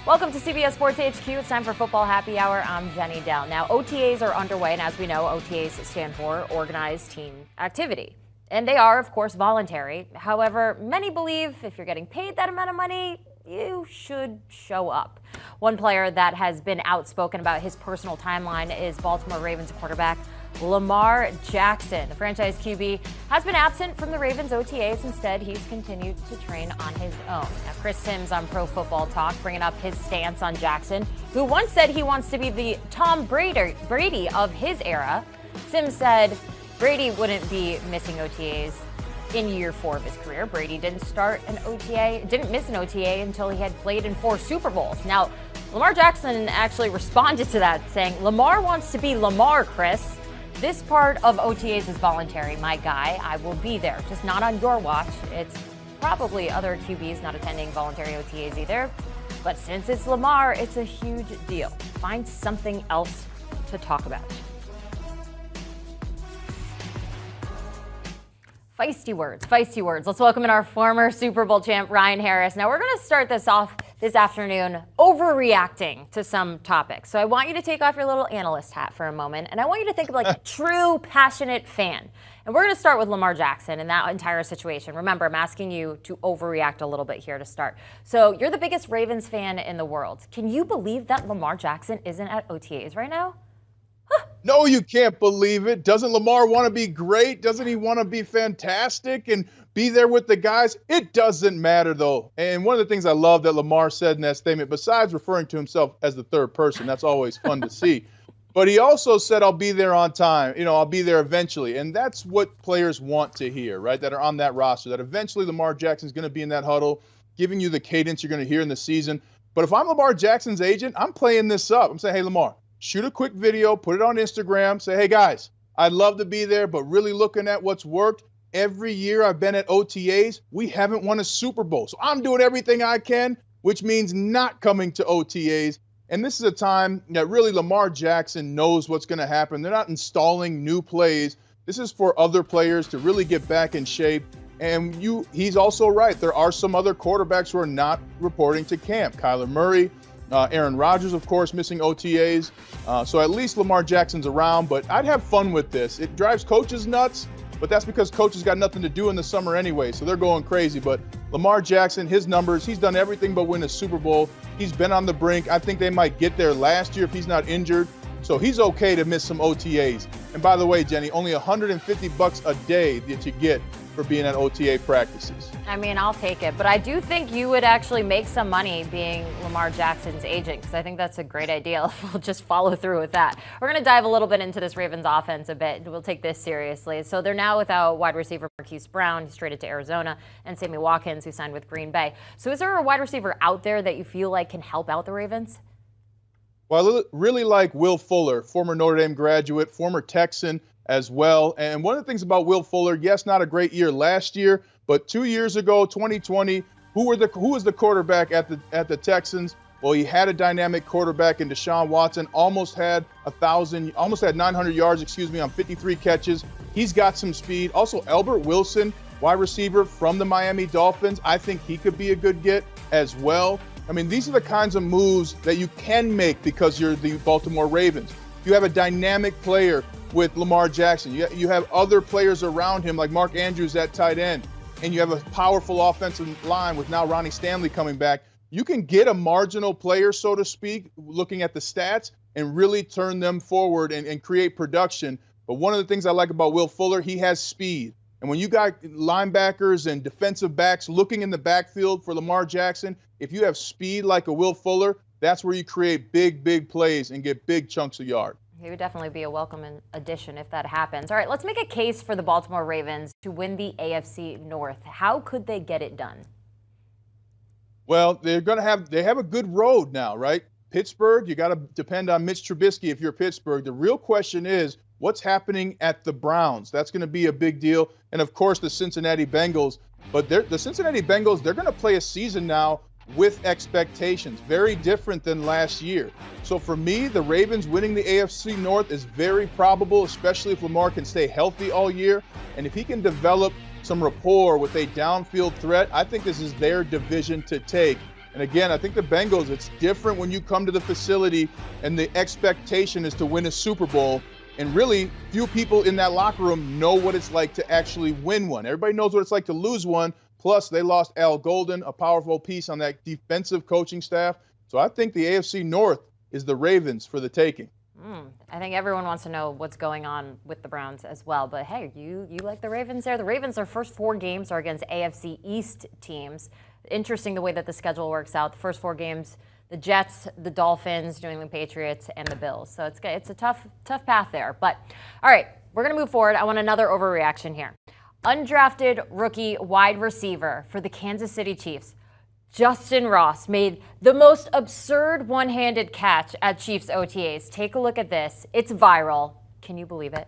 Welcome to CBS Sports HQ. It's time for Football Happy Hour. I'm Jenny Dell. Now, OTAs are underway, and as we know, OTAs stand for Organized Team Activity. And they are, of course, voluntary. However, many believe if you're getting paid that amount of money, you should show up. One player that has been outspoken about his personal timeline is Baltimore Ravens quarterback Lamar Jackson. The franchise QB has been absent from the Ravens OTAs. Instead, he's continued to train on his own. Now, Chris Sims on Pro Football Talk bringing up his stance on Jackson, who once said he wants to be the Tom Brady of his era. Sims said Brady wouldn't be missing OTAs in year 4 of his career. Brady didn't miss an OTA until he had played in 4 Super Bowls. Now, Lamar Jackson actually responded to that, saying, "Lamar wants to be Lamar, Chris. This part of OTAs is voluntary, my guy. I will be there, just not on your watch." It's probably other QBs not attending voluntary OTAs either. But since it's Lamar, it's a huge deal. Find something else to talk about. Feisty words. Let's welcome in our former Super Bowl champ, Ryan Harris. Now, we're going to start this off this afternoon overreacting to some topics. So I want you to take off your little analyst hat for a moment, and I want you to think of like a true, passionate fan. And we're going to start with Lamar Jackson and that entire situation. Remember, I'm asking you to overreact a little bit here to start. So you're the biggest Ravens fan in the world. Can you believe that Lamar Jackson isn't at OTAs right now? No, you can't believe it. Doesn't Lamar want to be great? Doesn't he want to be fantastic and be there with the guys? It doesn't matter, though. And one of the things I love that Lamar said in that statement, besides referring to himself as the third person, that's always fun to see. But he also said, I'll be there on time. I'll be there eventually. And that's what players want to hear, right, that are on that roster, that eventually Lamar Jackson's going to be in that huddle, giving you the cadence you're going to hear in the season. But if I'm Lamar Jackson's agent, I'm playing this up. I'm saying, hey, Lamar, shoot a quick video, put it on Instagram, say, hey, guys, I'd love to be there, but really looking at what's worked, every year I've been at OTAs, we haven't won a Super Bowl. So I'm doing everything I can, which means not coming to OTAs. And this is a time that really Lamar Jackson knows what's going to happen. They're not installing new plays. This is for other players to really get back in shape. And he's also right. There are some other quarterbacks who are not reporting to camp. Kyler Murray, Aaron Rodgers, of course, missing OTAs. So at least Lamar Jackson's around, but I'd have fun with this. It drives coaches nuts, but that's because coaches got nothing to do in the summer anyway, so they're going crazy. But Lamar Jackson, his numbers, he's done everything but win a Super Bowl. He's been on the brink. I think they might get there last year if he's not injured. So he's okay to miss some OTAs. And by the way, Jenny, only $150 a day that you get for being at OTA practices. I mean, I'll take it. But I do think you would actually make some money being Lamar Jackson's agent, because I think that's a great idea. We'll just follow through with that. We're going to dive a little bit into this Ravens offense a bit. We'll take this seriously. So they're now without wide receiver Marquise Brown, who's traded to Arizona, and Sammy Watkins, who signed with Green Bay. So is there a wide receiver out there that you feel like can help out the Ravens? Well, I really like Will Fuller, former Notre Dame graduate, former Texan as well. And one of the things about Will Fuller, yes, not a great year last year, but 2 years ago, 2020, who was the quarterback at the Texans? Well, he had a dynamic quarterback in Deshaun Watson, almost had 900 yards, on 53 catches. He's got some speed. Also, Albert Wilson, wide receiver from the Miami Dolphins. I think he could be a good get as well. I mean, these are the kinds of moves that you can make because you're the Baltimore Ravens. You have a dynamic player with Lamar Jackson. You have other players around him like Mark Andrews at tight end, and you have a powerful offensive line with now Ronnie Stanley coming back. You can get a marginal player, so to speak, looking at the stats and really turn them forward and create production. But one of the things I like about Will Fuller, he has speed. And when you got linebackers and defensive backs looking in the backfield for Lamar Jackson, if you have speed like a Will Fuller, that's where you create big plays and get big chunks of yard. He would definitely be a welcome addition if that happens. All right, let's make a case for the Baltimore Ravens to win the AFC North. How could they get it done? Well, they have a good road now, right? Pittsburgh, you got to depend on Mitch Trubisky if you're Pittsburgh. The real question is, what's happening at the Browns? That's going to be a big deal. And, of course, the Cincinnati Bengals. But the Cincinnati Bengals, they're going to play a season now with expectations, very different than last year. So for me, the Ravens winning the AFC North is very probable, especially if Lamar can stay healthy all year. And if he can develop some rapport with a downfield threat, I think this is their division to take. And again, I think the Bengals, it's different when you come to the facility and the expectation is to win a Super Bowl. And really, few people in that locker room know what it's like to actually win one. Everybody knows what it's like to lose one. Plus, they lost Al Golden, a powerful piece on that defensive coaching staff. So I think the AFC North is the Ravens for the taking. I think everyone wants to know what's going on with the Browns as well. But hey, you like the Ravens there? The Ravens, their first 4 games are against AFC East teams. Interesting the way that the schedule works out. The first 4 games, the Jets, the Dolphins, New England Patriots, and the Bills. So it's a tough path there. But all right, we're going to move forward. I want another overreaction here. Undrafted rookie wide receiver for the Kansas City Chiefs, Justin Ross, made the most absurd one-handed catch at Chiefs OTAs. Take a look at this. It's viral. Can you believe it?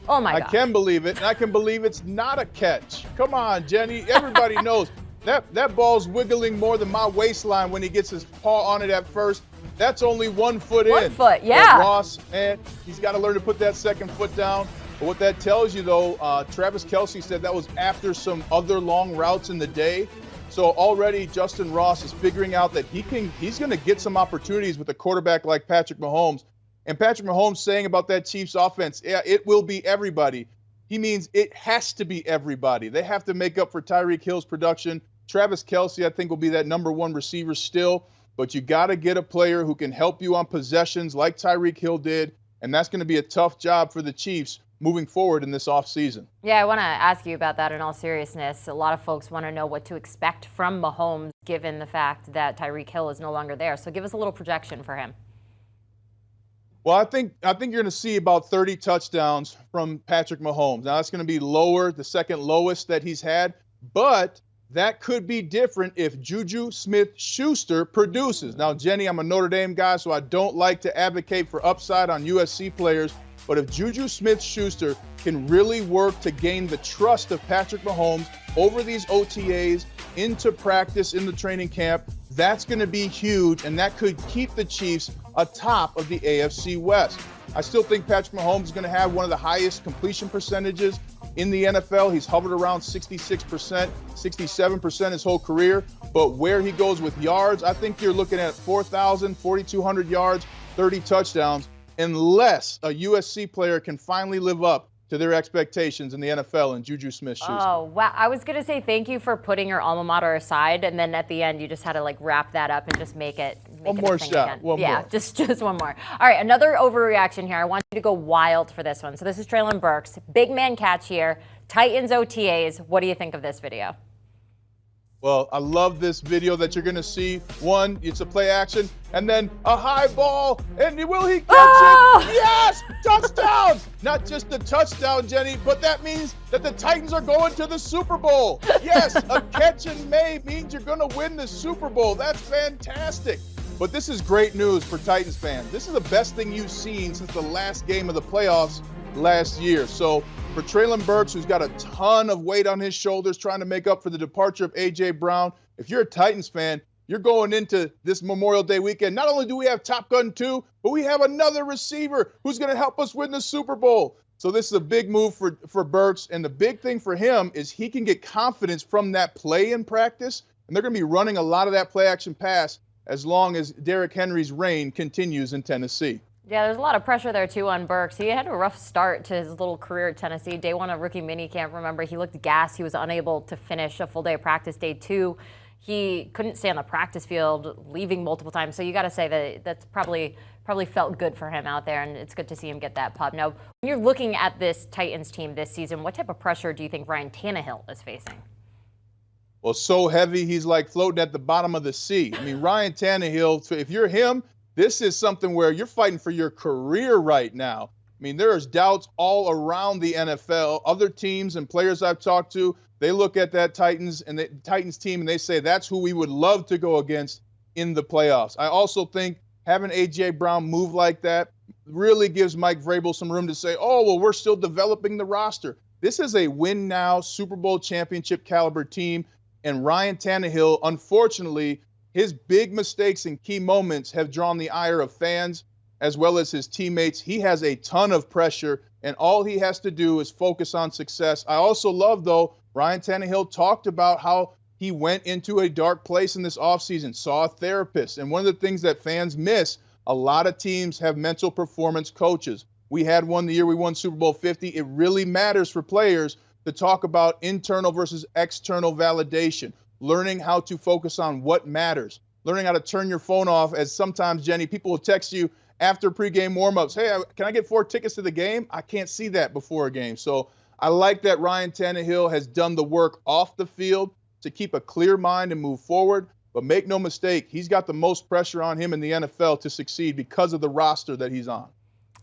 Oh my God. I can believe it, and I can believe it's not a catch. Come on, Jenny. Everybody knows that ball's wiggling more than my waistline when he gets his paw on it at first. That's only 1 foot in. 1 foot, yeah. But Ross, and he's got to learn to put that second foot down. But what that tells you, though, Travis Kelce said that was after some other long routes in the day. So already Justin Ross is figuring out that he's going to get some opportunities with a quarterback like Patrick Mahomes. And Patrick Mahomes saying about that Chiefs offense, yeah, it will be everybody. He means it has to be everybody. They have to make up for Tyreek Hill's production. Travis Kelce, I think, will be that number 1 receiver still. But you got to get a player who can help you on possessions like Tyreek Hill did. And that's going to be a tough job for the Chiefs moving forward in this offseason. Yeah, I want to ask you about that in all seriousness. A lot of folks want to know what to expect from Mahomes given the fact that Tyreek Hill is no longer there. So give us a little projection for him. Well, I think you're going to see about 30 touchdowns from Patrick Mahomes. Now, that's going to be lower, the second lowest that he's had. But that could be different if Juju Smith-Schuster produces. Now, Jenny, I'm a Notre Dame guy, so I don't like to advocate for upside on USC players. But if Juju Smith-Schuster can really work to gain the trust of Patrick Mahomes over these OTAs, into practice, in the training camp, that's going to be huge, and that could keep the Chiefs atop of the AFC West. I still think Patrick Mahomes is going to have one of the highest completion percentages in the NFL. He's hovered around 66%, 67% his whole career. But where he goes with yards, I think you're looking at 4,000, 4,200 yards, 30 touchdowns. Unless a USC player can finally live up to their expectations in the NFL and Juju Smith-Schuster. Oh, wow. I was going to say thank you for putting your alma mater aside, and then at the end you just had to wrap that up and just make it one more shot. Again. One more. Just one more. All right, another overreaction here. I want you to go wild for this one. So this is Treylon Burks. Big man catch here. Titans OTAs. What do you think of this video? Well, I love this video that you're going to see. One, it's a play action, and then a high ball, and will he catch it? Yes! Touchdown! Not just a touchdown, Jenny, but that means that the Titans are going to the Super Bowl. Yes, a catch in May means you're going to win the Super Bowl. That's fantastic. But this is great news for Titans fans. This is the best thing you've seen since the last game of the playoffs last year. So for Treylon Burks, who's got a ton of weight on his shoulders trying to make up for the departure of A.J. Brown, if you're a Titans fan, you're going into this Memorial Day weekend. Not only do we have Top Gun 2, but we have another receiver who's going to help us win the Super Bowl. So this is a big move for Burks, and the big thing for him is he can get confidence from that play in practice, and they're going to be running a lot of that play-action pass as long as Derrick Henry's reign continues in Tennessee. Yeah, there's a lot of pressure there, too, on Burks. He had a rough start to his little career at Tennessee. Day 1 of rookie minicamp, remember, he looked gassed. He was unable to finish a full day of practice. Day 2, he couldn't stay on the practice field, leaving multiple times. So you got to say that that's probably felt good for him out there, and it's good to see him get that pub. Now, when you're looking at this Titans team this season, what type of pressure do you think Ryan Tannehill is facing? Well, so heavy, he's like floating at the bottom of the sea. I mean, Ryan Tannehill, if you're him, this is something where you're fighting for your career right now. I mean, there's doubts all around the NFL. Other teams and players I've talked to, they look at that Titans team and they say that's who we would love to go against in the playoffs. I also think having A.J. Brown move like that really gives Mike Vrabel some room to say, oh, well, we're still developing the roster. This is a win now Super Bowl championship caliber team. And Ryan Tannehill, unfortunately, his big mistakes and key moments have drawn the ire of fans as well as his teammates. He has a ton of pressure, and all he has to do is focus on success. I also love, though, Ryan Tannehill talked about how he went into a dark place in this offseason, saw a therapist. And one of the things that fans miss, a lot of teams have mental performance coaches. We had one the year we won Super Bowl 50. It really matters for players to talk about internal versus external validation, learning how to focus on what matters, learning how to turn your phone off, as sometimes, Jenny, people will text you after pregame warmups, hey, can I get 4 tickets to the game? I can't see that before a game. So I like that Ryan Tannehill has done the work off the field to keep a clear mind and move forward. But make no mistake, he's got the most pressure on him in the NFL to succeed because of the roster that he's on.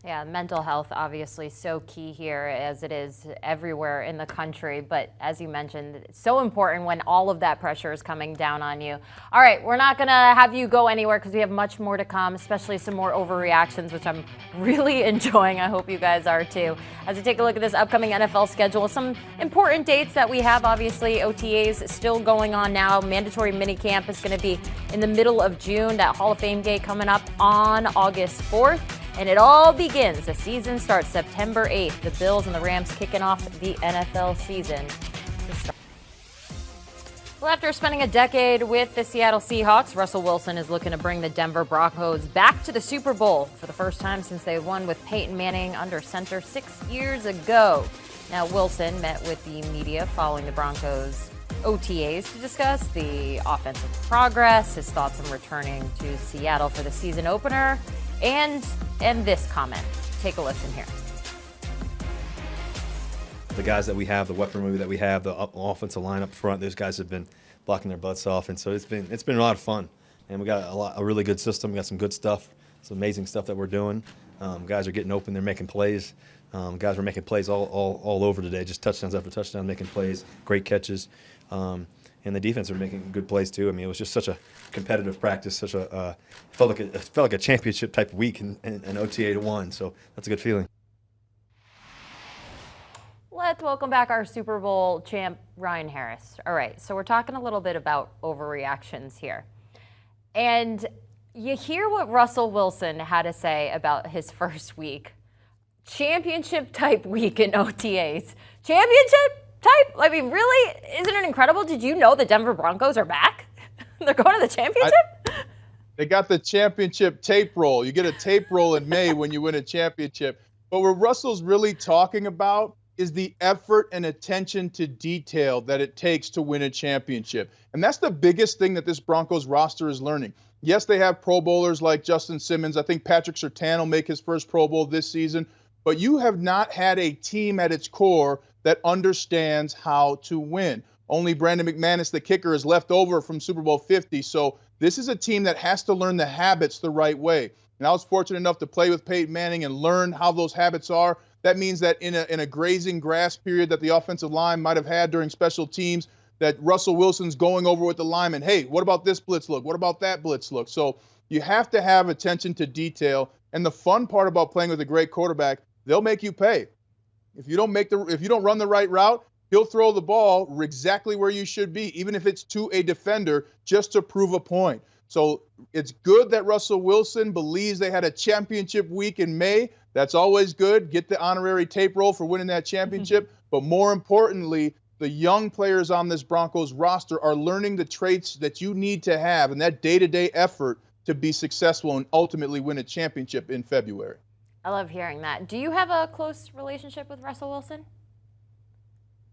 Yeah, mental health obviously so key here, as it is everywhere in the country. But as you mentioned, it's so important when all of that pressure is coming down on you. All right, we're not going to have you go anywhere because we have much more to come, especially some more overreactions, which I'm really enjoying. I hope you guys are too. As we take a look at this upcoming NFL schedule, some important dates that we have, obviously, OTAs still going on now. Mandatory minicamp is going to be in the middle of June. That Hall of Fame day coming up on August 4th. And it all begins. The season starts September 8th. The Bills and the Rams kicking off the NFL season. Well, after spending a decade with the Seattle Seahawks, Russell Wilson is looking to bring the Denver Broncos back to the Super Bowl for the first time since they won with Peyton Manning under center 6 years ago. Now, Wilson met with the media following the Broncos OTAs to discuss the offensive progress, his thoughts on returning to Seattle for the season opener, and this comment. Take a listen here. The guys that we have, the weaponry that we have, the offensive line up front, those guys have been blocking their butts off, and so it's been a lot of fun. And we got a really good system. We got some good stuff, some amazing stuff that we're doing. Guys are getting open, they're making plays. Guys were making plays all over today, just touchdowns after touchdown, making plays, great catches. And the defense are making good plays too. I mean, it was just such a competitive practice, it felt like a championship type of week in OTA to 1. So that's a good feeling. Let's welcome back our Super Bowl champ, Ryan Harris. All right, so we're talking a little bit about overreactions here. And you hear what Russell Wilson had to say about his first week. Championship type week in OTAs. Championship type? I mean, really? Isn't it incredible? Did you know the Denver Broncos are back? They're going to the championship? They got the championship tape roll. You get a tape roll in May when you win a championship. But what Russell's really talking about is the effort and attention to detail that it takes to win a championship. And that's the biggest thing that this Broncos roster is learning. Yes, they have Pro Bowlers like Justin Simmons. I think Patrick Surtain will make his first Pro Bowl this season. But you have not had a team at its core that understands how to win. Only Brandon McManus, the kicker, is left over from Super Bowl 50. So this is a team that has to learn the habits the right way. And I was fortunate enough to play with Peyton Manning and learn how those habits are. That means that in a grazing grass period that the offensive line might have had during special teams, that Russell Wilson's going over with the lineman, hey, what about this blitz look? What about that blitz look? So you have to have attention to detail. And the fun part about playing with a great quarterback, they'll make you pay. If you don't run the right route, he'll throw the ball exactly where you should be, even if it's to a defender, just to prove a point. So it's good that Russell Wilson believes they had a championship week in May. That's always good. Get the honorary tape roll for winning that championship. But more importantly, the young players on this Broncos roster are learning the traits that you need to have and that day-to-day effort to be successful and ultimately win a championship in February. I love hearing that. Do you have a close relationship with Russell Wilson?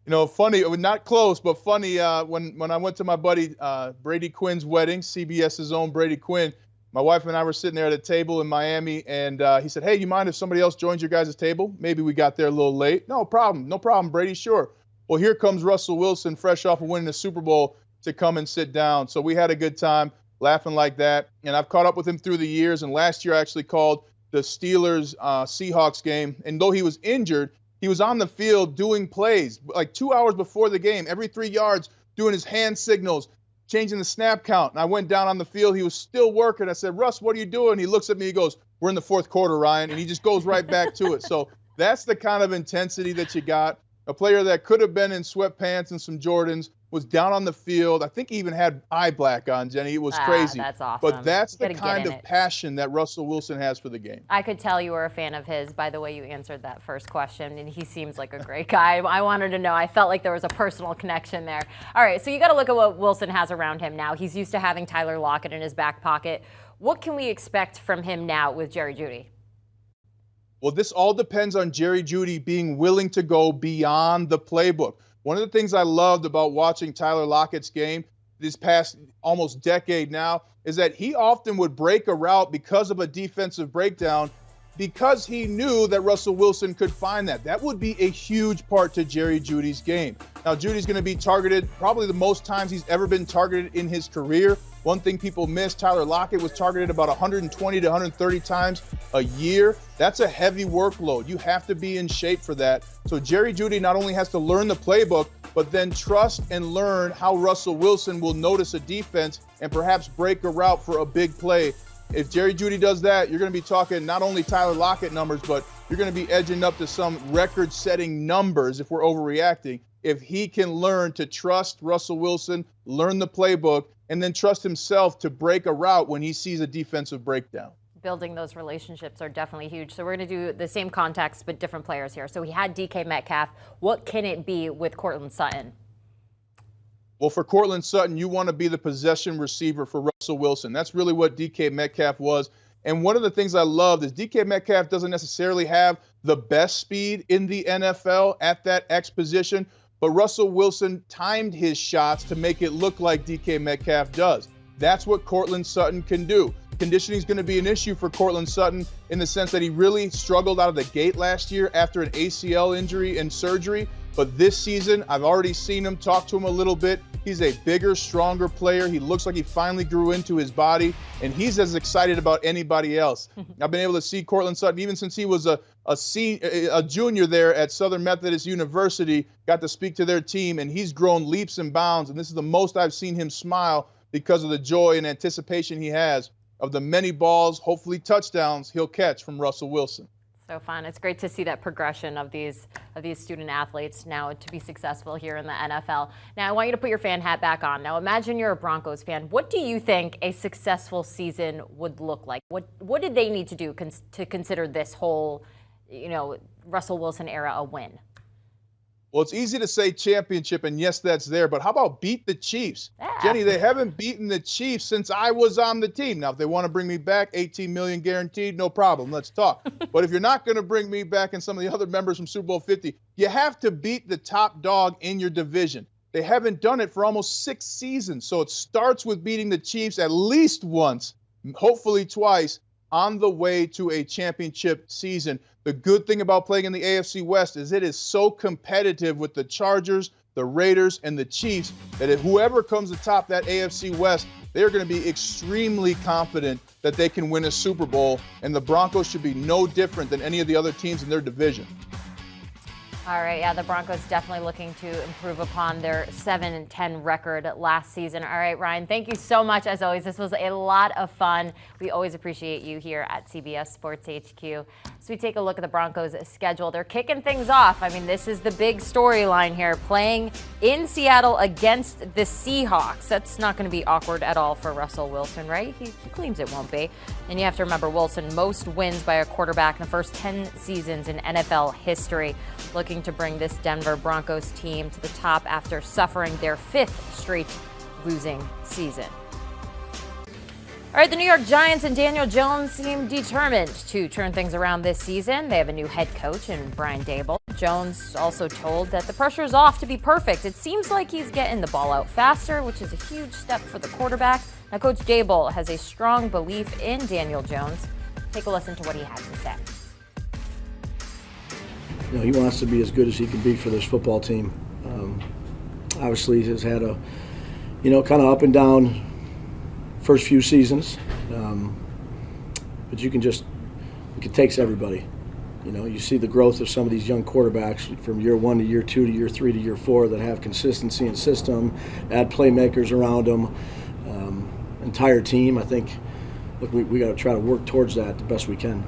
You know, funny, not close, but funny, when I went to my buddy Brady Quinn's wedding, CBS's own Brady Quinn, my wife and I were sitting there at a table in Miami, and he said, hey, you mind if somebody else joins your guys' table? Maybe we got there a little late. No problem, Brady, sure. Well, here comes Russell Wilson, fresh off of winning the Super Bowl, to come and sit down. So we had a good time laughing like that, and I've caught up with him through the years, and last year I actually called the Steelers-Seahawks game, and though he was injured, he was on the field doing plays like 2 hours before the game, every 3 yards, doing his hand signals, changing the snap count. And I went down on the field. He was still working. I said, Russ, what are you doing? He looks at me. He goes, we're in the fourth quarter, Ryan. And he just goes right back to it. So that's the kind of intensity that you got. A player that could have been in sweatpants and some Jordans was down on the field. I think he even had eye black on, Jenny. It was crazy. That's awesome. But that's the Gotta kind of passion that Russell Wilson has for the game. I could tell you were a fan of his by the way you answered that first question, and he seems like a great guy. I wanted to know. I felt like there was a personal connection there. All right, so you got to look at what Wilson has around him now. He's used to having Tyler Lockett in his back pocket. What can we expect from him now with Jerry Jeudy? Well, this all depends on Jerry Jeudy being willing to go beyond the playbook. One of the things I loved about watching Tyler Lockett's game this past almost decade now is that he often would break a route because of a defensive breakdown because he knew that Russell Wilson could find that. That would be a huge part to Jerry Jeudy's game. Now, Jeudy's going to be targeted probably the most times he's ever been targeted in his career. One thing people miss, Tyler Lockett was targeted about 120 to 130 times a year. That's a heavy workload. You have to be in shape for that. So Jerry Jeudy not only has to learn the playbook, but then trust and learn how Russell Wilson will notice a defense and perhaps break a route for a big play. If Jerry Jeudy does that, you're going to be talking not only Tyler Lockett numbers, but you're going to be edging up to some record-setting numbers if we're overreacting. If he can learn to trust Russell Wilson, learn the playbook, and then trust himself to break a route when he sees a defensive breakdown. Building those relationships are definitely huge. So we're going to do the same context but different players here. So we had DK Metcalf. What can it be with Courtland Sutton? Well, for Courtland Sutton, you want to be the possession receiver for Russell Wilson. That's really what DK Metcalf was. And one of the things I loved is DK Metcalf doesn't necessarily have the best speed in the NFL at that X position, but Russell Wilson timed his shots to make it look like DK Metcalf does. That's what Courtland Sutton can do. Conditioning is going to be an issue for Courtland Sutton in the sense that he really struggled out of the gate last year after an ACL injury and surgery. But this season, I've already seen him, talk to him a little bit. He's a bigger, stronger player. He looks like he finally grew into his body, and he's as excited about anybody else. I've been able to see Courtland Sutton even since he was a junior there at Southern Methodist University, got to speak to their team, and he's grown leaps and bounds. And this is the most I've seen him smile because of the joy and anticipation he has of the many balls, hopefully touchdowns, he'll catch from Russell Wilson. So fun. It's great to see that progression of these student athletes now to be successful here in the NFL. Now, I want you to put your fan hat back on. Now, imagine you're a Broncos fan. What do you think a successful season would look like? What did they need to do to consider this whole, Russell Wilson era a win? Well, it's easy to say championship, and yes, that's there, but how about beat the Chiefs? Yeah. Jenny, they haven't beaten the Chiefs since I was on the team. Now, if they want to bring me back, $18 million guaranteed, no problem. Let's talk. But if you're not going to bring me back and some of the other members from Super Bowl 50, you have to beat the top dog in your division. They haven't done it for almost 6 seasons. So it starts with beating the Chiefs at least once, hopefully twice, on the way to a championship season. The good thing about playing in the AFC West is it is so competitive with the Chargers, the Raiders, and the Chiefs that if whoever comes atop that AFC West, they're going to be extremely confident that they can win a Super Bowl, and the Broncos should be no different than any of the other teams in their division. All right, yeah, the Broncos definitely looking to improve upon their 7-10 record last season. All right, Ryan, thank you so much, as always. This was a lot of fun. We always appreciate you here at CBS Sports HQ. So we take a look at the Broncos' schedule. They're kicking things off. I mean, this is the big storyline here, playing in Seattle against the Seahawks. That's not going to be awkward at all for Russell Wilson, right? He claims it won't be. And you have to remember, Wilson, most wins by a quarterback in the first 10 seasons in NFL history. Looking to bring this Denver Broncos team to the top after suffering their 5th straight losing season. All right, the New York Giants and Daniel Jones seem determined to turn things around this season. They have a new head coach in Brian Daboll. Jones also told that the pressure is off to be perfect. It seems like he's getting the ball out faster, which is a huge step for the quarterback. Now, Coach Daboll has a strong belief in Daniel Jones. Take a listen to what he had to say. He wants to be as good as he can be for this football team. Obviously, he's had a, kind of up and down first few seasons. But it takes everybody. You see the growth of some of these young quarterbacks from year 1 to year 2 to year 3 to year 4 that have consistency in system, add playmakers around them, entire team. I think, look, we got to try to work towards that the best we can.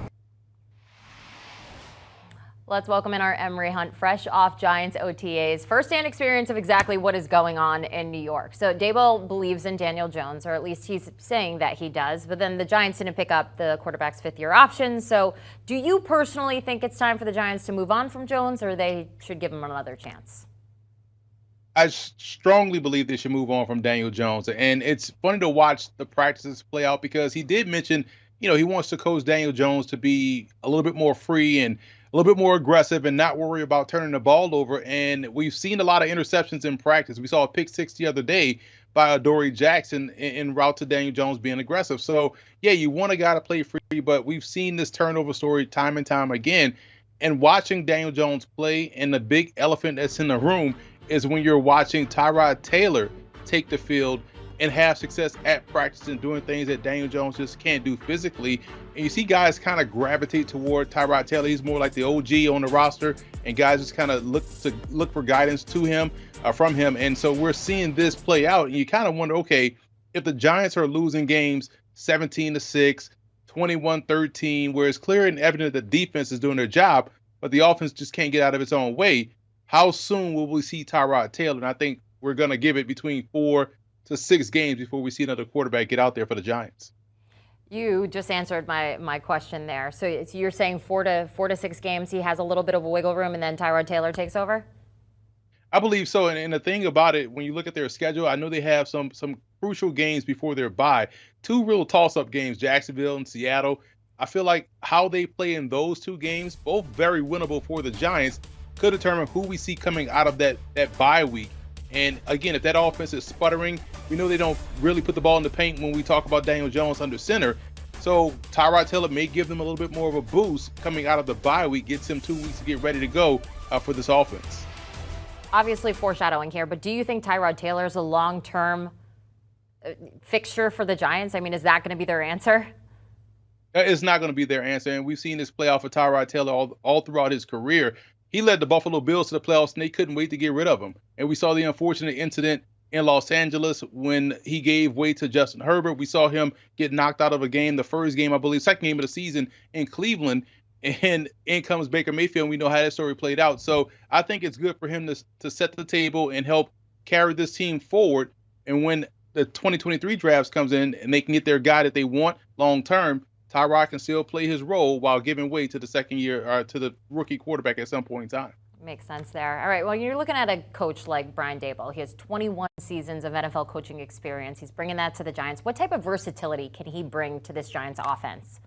Let's welcome in our Emery Hunt, fresh off Giants OTAs, firsthand experience of exactly what is going on in New York. So Daboll believes in Daniel Jones, or at least he's saying that he does, but then the Giants didn't pick up the quarterback's fifth-year option. So do you personally think it's time for the Giants to move on from Jones, or they should give him another chance? I strongly believe they should move on from Daniel Jones. And it's funny to watch the practices play out because he did mention, he wants to coach Daniel Jones to be a little bit more free and a little bit more aggressive and not worry about turning the ball over. And we've seen a lot of interceptions in practice. We saw a pick six the other day by Adoree Jackson en route to Daniel Jones being aggressive. So, yeah, you want a guy to play free, but we've seen this turnover story time and time again. And watching Daniel Jones play, and the big elephant that's in the room is when you're watching Tyrod Taylor take the field and have success at practice and doing things that Daniel Jones just can't do physically. And you see guys kind of gravitate toward Tyrod Taylor. He's more like the OG on the roster, and guys just kind of look for guidance from him. And so we're seeing this play out, and you kind of wonder, okay, if the Giants are losing games 17-6, 21-13, where it's clear and evident that the defense is doing their job, but the offense just can't get out of its own way, how soon will we see Tyrod Taylor? And I think we're going to give it between 4 to 6 games before we see another quarterback get out there for the Giants. You just answered my question there. So you're saying 4 to 6 games, he has a little bit of a wiggle room, and then Tyrod Taylor takes over? I believe so. And the thing about it, when you look at their schedule, I know they have some crucial games before their bye. 2 real toss-up games, Jacksonville and Seattle. I feel like how they play in those 2 games, both very winnable for the Giants, could determine who we see coming out of that bye week. And again, if that offense is sputtering, we know they don't really put the ball in the paint when we talk about Daniel Jones under center. So Tyrod Taylor may give them a little bit more of a boost coming out of the bye week, gets him 2 weeks to get ready to go for this offense. Obviously foreshadowing here, but do you think Tyrod Taylor is a long-term fixture for the Giants? I mean, is that going to be their answer? It's not going to be their answer. And we've seen this play out for Tyrod Taylor all throughout his career. He led the Buffalo Bills to the playoffs, and they couldn't wait to get rid of him. And we saw the unfortunate incident in Los Angeles when he gave way to Justin Herbert. We saw him get knocked out of a game, the first game, I believe, second game of the season in Cleveland. And in comes Baker Mayfield, and we know how that story played out. So I think it's good for him to set the table and help carry this team forward. And when the 2023 drafts comes in and they can get their guy that they want long term, Tyrod can still play his role while giving way to the second year or to the rookie quarterback at some point in time. Makes sense there. All right, well, you're looking at a coach like Brian Daboll. He has 21 seasons of NFL coaching experience. He's bringing that to the Giants. What type of versatility can he bring to this Giants offense?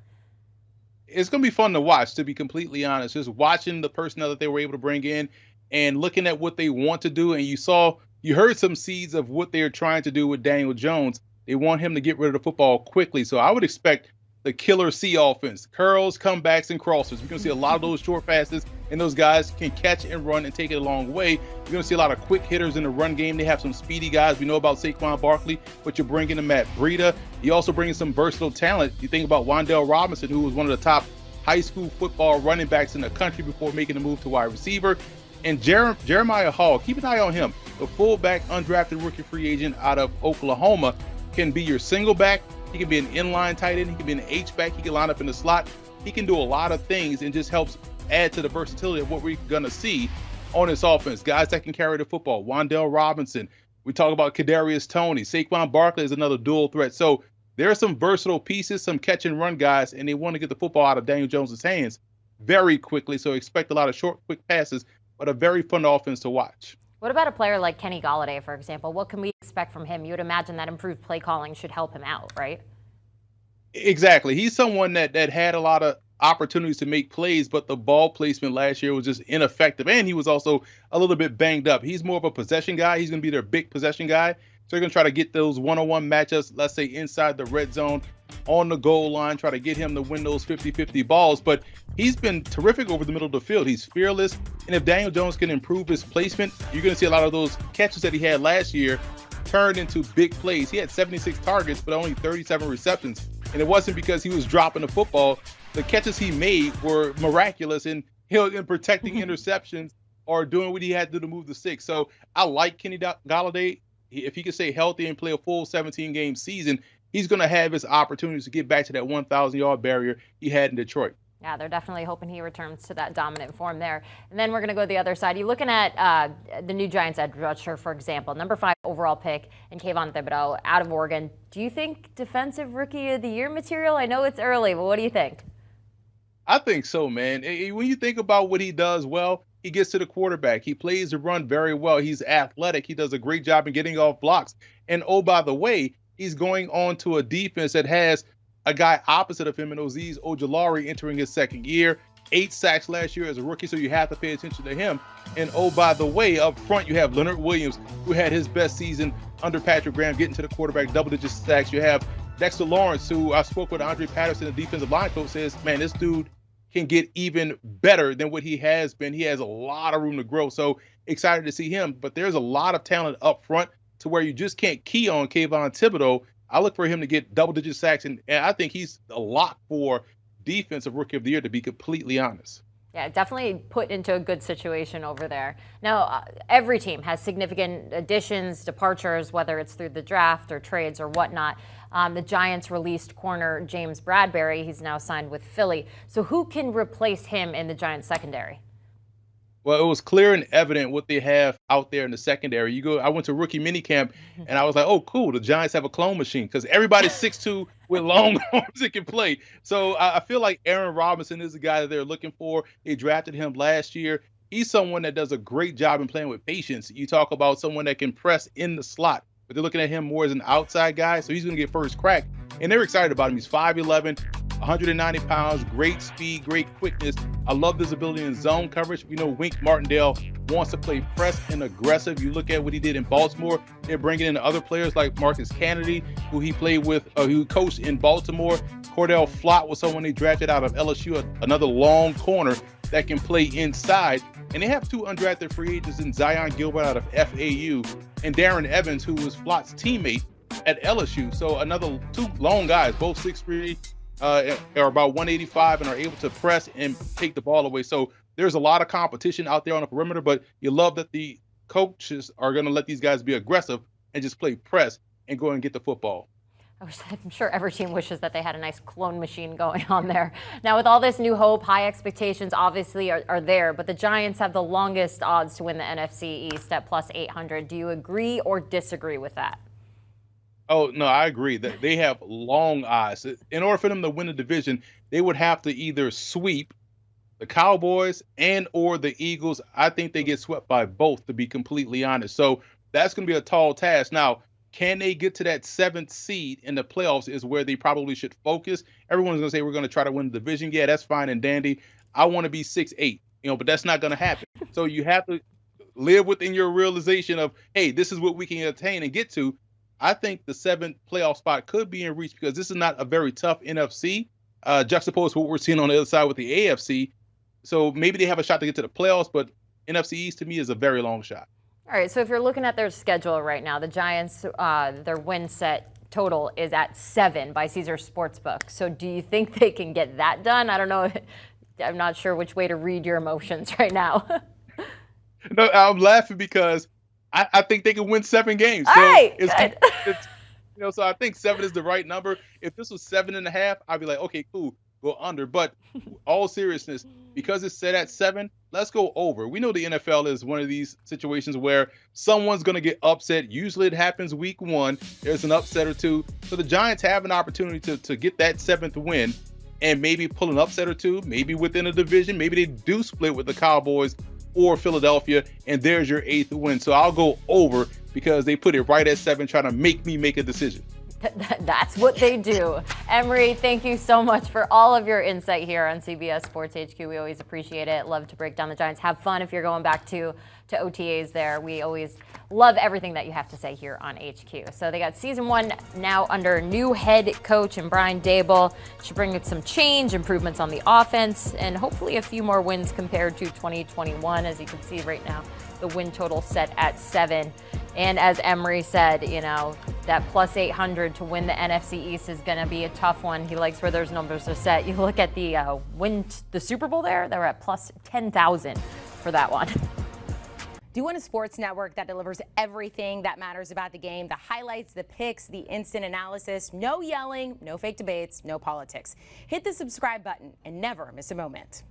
It's going to be fun to watch, to be completely honest. Just watching the personnel that they were able to bring in and looking at what they want to do. And you heard some seeds of what they're trying to do with Daniel Jones. They want him to get rid of the football quickly. So I would expect the killer C offense, curls, comebacks, and crossers. We're going to see a lot of those short passes, and those guys can catch and run and take it a long way. You're going to see a lot of quick hitters in the run game. They have some speedy guys. We know about Saquon Barkley, but you're bringing in Matt Breida. You also bring in some versatile talent. You think about Wan'Dale Robinson, who was one of the top high school football running backs in the country before making the move to wide receiver. And Jeremiah Hall, keep an eye on him. The fullback, undrafted rookie free agent out of Oklahoma, can be your single back. He can be an inline tight end. He can be an H-back. He can line up in the slot. He can do a lot of things and just helps add to the versatility of what we're going to see on this offense. Guys that can carry the football. Wan'Dale Robinson. We talk about Kadarius Toney. Saquon Barkley is another dual threat. So there are some versatile pieces, some catch and run guys, and they want to get the football out of Daniel Jones' hands very quickly. So expect a lot of short, quick passes, but a very fun offense to watch. What about a player like Kenny Gallaudet, for example? What can we expect from him? You would imagine that improved play calling should help him out, right? Exactly. He's someone that had a lot of opportunities to make plays, but the ball placement last year was just ineffective. And he was also a little bit banged up. He's more of a possession guy. He's going to be their big possession guy. So they're going to try to get those one-on-one matchups, let's say inside the red zone, on the goal line, try to get him to win those 50-50 balls. But he's been terrific over the middle of the field. He's fearless. And if Daniel Jones can improve his placement, you're going to see a lot of those catches that he had last year turned into big plays. He had 76 targets, but only 37 receptions. And it wasn't because he was dropping the football. The catches he made were miraculous in protecting interceptions or doing what he had to do to move the sticks. So I like Kenny Gallaudet. If he can stay healthy and play a full 17-game season, he's going to have his opportunities to get back to that 1,000-yard barrier he had in Detroit. Yeah, they're definitely hoping he returns to that dominant form there. And then we're going to go to the other side. You're looking at the new Giants edge rusher, for example, number 5 overall pick, and Kayvon Thibodeau out of Oregon. Do you think Defensive Rookie of the Year material? I know it's early, but what do you think? I think so, man. When you think about what he does well, he gets to the quarterback. He plays the run very well. He's athletic. He does a great job in getting off blocks. And oh, by the way, he's going on to a defense that has a guy opposite of him in Azeez Ojulari entering his second year. 8 sacks last year as a rookie, so you have to pay attention to him. And oh, by the way, up front you have Leonard Williams, who had his best season under Patrick Graham, getting to the quarterback, double-digit sacks. You have Dexter Lawrence, who I spoke with Andre Patterson, the defensive line coach, says, man, this dude can get even better than what he has been. He has a lot of room to grow, so excited to see him. But there's a lot of talent up front to where you just can't key on Kayvon Thibodeau. I look for him to get double-digit sacks, and I think he's a lock for Defensive Rookie of the Year, to be completely honest. Yeah, definitely put into a good situation over there. Now, every team has significant additions, departures, whether it's through the draft or trades or whatnot. The Giants released corner James Bradbury. He's now signed with Philly. So who can replace him in the Giants secondary? Well, it was clear and evident what they have out there in the secondary. I went to rookie minicamp, and I was like, oh, cool, the Giants have a clone machine because everybody's 6'2" with long arms that can play. So I feel like Aaron Robinson is the guy that they're looking for. They drafted him last year. He's someone that does a great job in playing with patience. You talk about someone that can press in the slot, but they're looking at him more as an outside guy, so he's going to get first crack. And they're excited about him. He's 5'11", 190 pounds, great speed, great quickness. I love this ability in zone coverage. We know Wink Martindale wants to play press and aggressive. You look at what he did in Baltimore. They're bringing in other players like Marcus Kennedy, who he played with, who coached in Baltimore. Cordell Flott was someone they drafted out of LSU, another long corner that can play inside. And they have 2 undrafted free agents in Zion Gilbert out of FAU and Darren Evans, who was Flott's teammate at LSU. So another 2 long guys, both 6'3", are about 185 and are able to press and take the ball away. So there's a lot of competition out there on the perimeter, but you love that the coaches are going to let these guys be aggressive and just play press and go and get the football. I'm sure every team wishes that they had a nice clone machine going on there. Now, with all this new hope, high expectations obviously are there, but the Giants have the longest odds to win the NFC East at plus 800. Do you agree or disagree with that? Oh, no, I agree that they have long odds. In order for them to win the division, they would have to either sweep the Cowboys and or the Eagles. I think they get swept by both, to be completely honest. So that's going to be a tall task. Now, can they get to that 7th seed in the playoffs is where they probably should focus. Everyone's going to say we're going to try to win the division. Yeah, that's fine and dandy. I want to be 6-8, but that's not going to happen. So you have to live within your realization of, hey, this is what we can attain and get to. I think the 7th playoff spot could be in reach because this is not a very tough NFC, juxtaposed to what we're seeing on the other side with the AFC. So maybe they have a shot to get to the playoffs, but NFC East to me is a very long shot. All right, so if you're looking at their schedule right now, the Giants, their win set total is at 7 by Caesars Sportsbook. So do you think they can get that done? I don't know. I'm not sure which way to read your emotions right now. No, I'm laughing because I think they can win 7 games. All so right, so I think 7 is the right number. If this was 7.5, I'd be like, okay, cool, go under. But all seriousness, because it's set at 7, let's go over. We know the NFL is one of these situations where someone's going to get upset. Usually it happens week 1. There's an upset or 2. So the Giants have an opportunity to get that 7th win and maybe pull an upset or 2, maybe within a division. Maybe they do split with the Cowboys or Philadelphia, and there's your 8th win. So I'll go over because they put it right at 7, trying to make me make a decision. That's what they do. Emery, thank you so much for all of your insight here on CBS Sports HQ. We always appreciate it. Love to break down the Giants. Have fun if you're going back to OTAs there. We always love everything that you have to say here on HQ. So they got season 1 now under new head coach and Brian Daboll. Should bring some change, improvements on the offense, and hopefully a few more wins compared to 2021. As you can see right now, the win total set at 7. And as Emery said, that plus 800 to win the NFC East is going to be a tough one. He likes where there's numbers are set. You look at the win the Super Bowl there, they were at plus 10,000 for that one. Do you want a sports network that delivers everything that matters about the game? The highlights, the picks, the instant analysis, no yelling, no fake debates, no politics. Hit the subscribe button and never miss a moment.